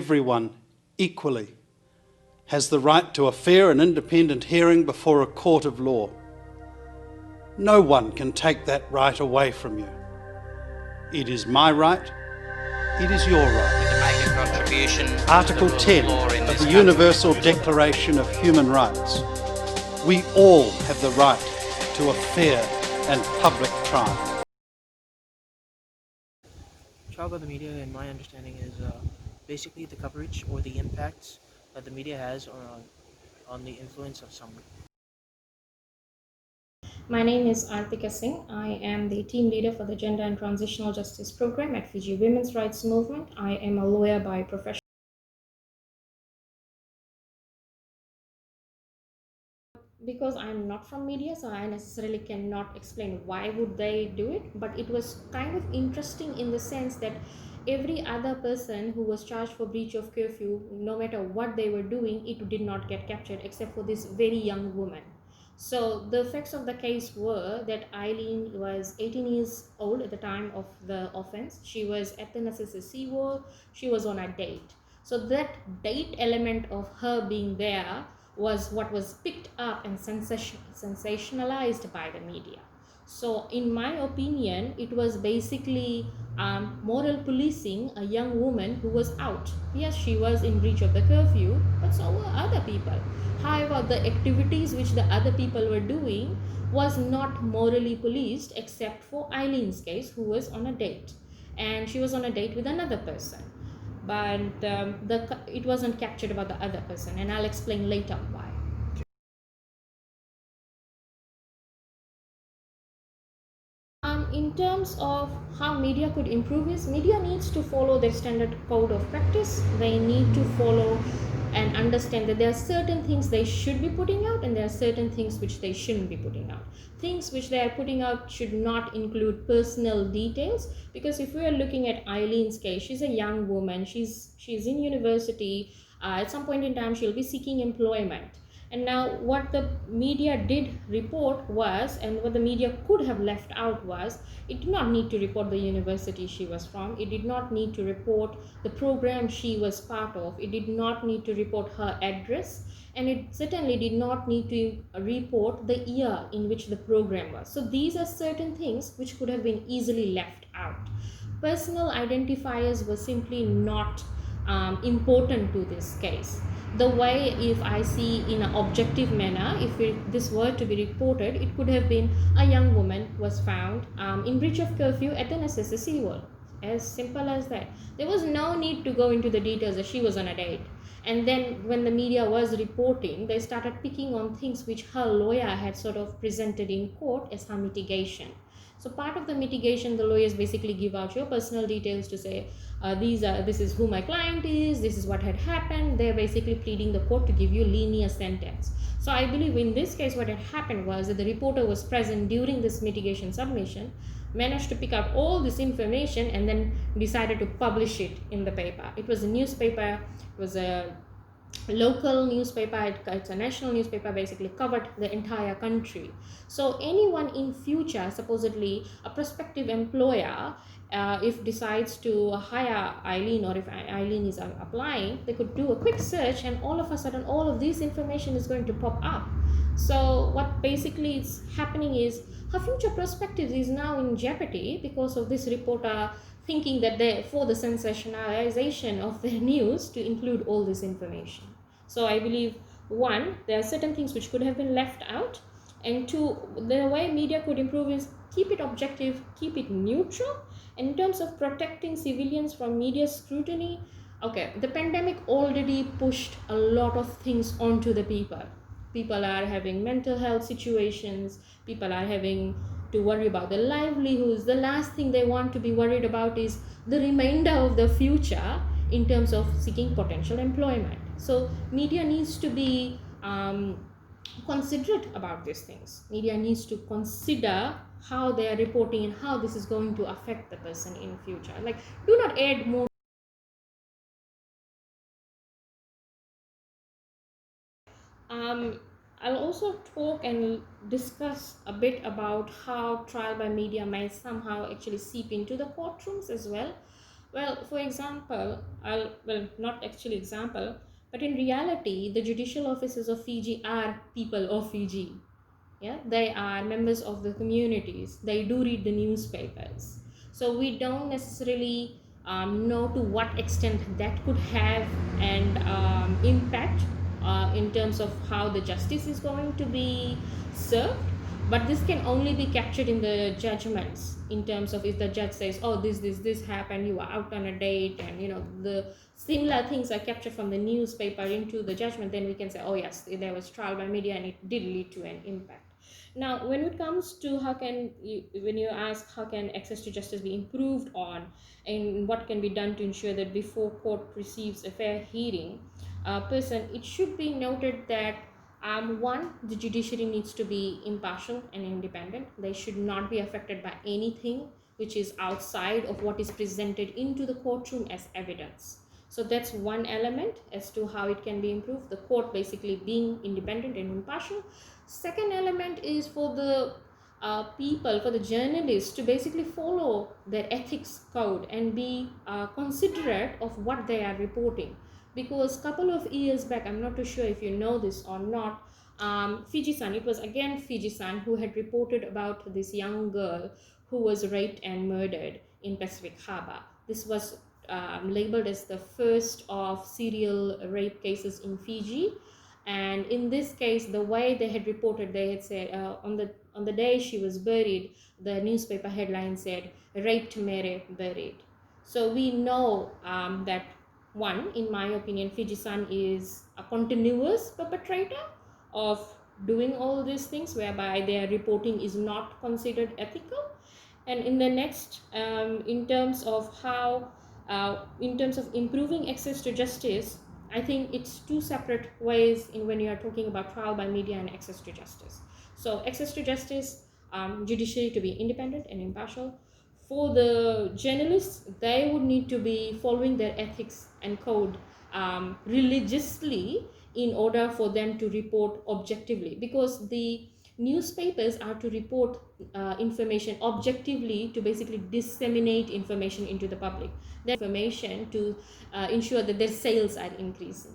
everyone equally has the right to a fair and independent hearing before a court of law. No one can take that right away from you. It is my right, it is your right. To make a contribution Article to the 10 rule of law in of this the country. Universal Declaration of Human Rights. We all have the right to a fair and public trial. Trial by the media, in my understanding, is basically the coverage or the impacts that the media has on the influence of someone. My name is Artika Singh. I am the team leader for the Gender and Transitional Justice Program at Fiji Women's Rights Movement. I am a lawyer by profession. Because I'm not from media, so I necessarily cannot explain why would they do it, but it was kind of interesting in the sense that every other person who was charged for breach of curfew, no matter what they were doing, it did not get captured except for this very young woman. So the facts of the case were that Eileen was 18 years old at the time of the offense. She was at the Iniasi SeaWorld. She was on a date. So that date element of her being there was what was picked up and sensationalized by the media. So in my opinion, it was basically moral policing a young woman who was out. Yes, she was in breach of the curfew, but so were other people. However, the activities which the other people were doing was not morally policed except for Eileen's case, who was on a date. And she was on a date with another person. But it wasn't captured about the other person, and I'll explain later why. In terms of how media could improve is, media needs to follow their standard code of practice. They need to follow and understand that there are certain things they should be putting out and there are certain things which they shouldn't be putting out. Things which they are putting out should not include personal details, because if we are looking at Eileen's case, she's a young woman, she's in university, at some point in time she'll be seeking employment. And now what the media did report was, and what the media could have left out was, it did not need to report the university she was from, it did not need to report the program she was part of, it did not need to report her address, and it certainly did not need to report the year in which the program was. So these are certain things which could have been easily left out. Personal identifiers were simply not important to this case. The way, if I see in an objective manner, if this were to be reported, it could have been a young woman was found in breach of curfew at the Iniasi SeaWorld. As simple as that. There was no need to go into the details that she was on a date. And then when the media was reporting, they started picking on things which her lawyer had sort of presented in court as her mitigation. So part of the mitigation, the lawyers basically give out your personal details to say, this is who my client is, this is what had happened. They're basically pleading the court to give you linear sentence. So I believe in this case what had happened was that the reporter was present during this mitigation submission, managed to pick up all this information and then decided to publish it in the paper. It was a newspaper, it was a local newspaper, it's a national newspaper, basically covered the entire country. So anyone in future, supposedly a prospective employer, if decides to hire Eileen, or if Eileen is applying, they could do a quick search and all of a sudden all of this information is going to pop up. So what basically is happening is her future perspectives is now in jeopardy because of this reporter thinking that for the sensationalization of their news to include all this information. So I believe, one, there are certain things which could have been left out, and two, the way media could improve is keep it objective, keep it neutral. In terms of protecting civilians from media scrutiny, okay, the pandemic already pushed a lot of things onto the people. People are having mental health situations, people are having to worry about their livelihoods. The last thing they want to be worried about is the remainder of the future in terms of seeking potential employment. So media needs to be considerate about these things. Media needs to consider how they are reporting and how this is going to affect the person in future. Like, do not add more. I'll also talk and discuss a bit about how trial by media may somehow actually seep into the courtrooms as well. Well, for example, not actually example, but in reality, the judicial officers of Fiji are people of Fiji. Yeah, they are members of the communities. They do read the newspapers. So we don't necessarily know to what extent that could have an impact in terms of how the justice is going to be served, but this can only be captured in the judgments, in terms of if the judge says, oh, this happened, you are out on a date, and the similar things are captured from the newspaper into the judgment, then we can say, oh yes, there was trial by media and it did lead to an impact. Now, when it comes to when you ask how can access to justice be improved on, and what can be done to ensure that before court receives a fair hearing, it should be noted that one, the judiciary needs to be impartial and independent. They should not be affected by anything which is outside of what is presented into the courtroom as evidence. So that's one element as to how it can be improved, the court basically being independent and impartial. Second element is for the people, for the journalists to basically follow their ethics code and be considerate of what they are reporting. Because couple of years back, I'm not too sure if you know this or not, Fiji-san, it was again Fiji-san who had reported about this young girl who was raped and murdered in Pacific Harbor. This was labeled as the first of serial rape cases in Fiji. And in this case, the way they had reported, they had said on the day she was buried, the newspaper headline said, raped Mere buried. So we know that, one, in my opinion, Fiji-san is a continuous perpetrator of doing all these things whereby their reporting is not considered ethical. And in the next, in terms of improving access to justice, I think it's two separate ways in when you are talking about trial by media and access to justice. So access to justice, judiciary to be independent and impartial. For the journalists, they would need to be following their ethics and code religiously in order for them to report objectively, because the newspapers are to report information objectively, to basically disseminate information into the public, that information to ensure that their sales are increasing.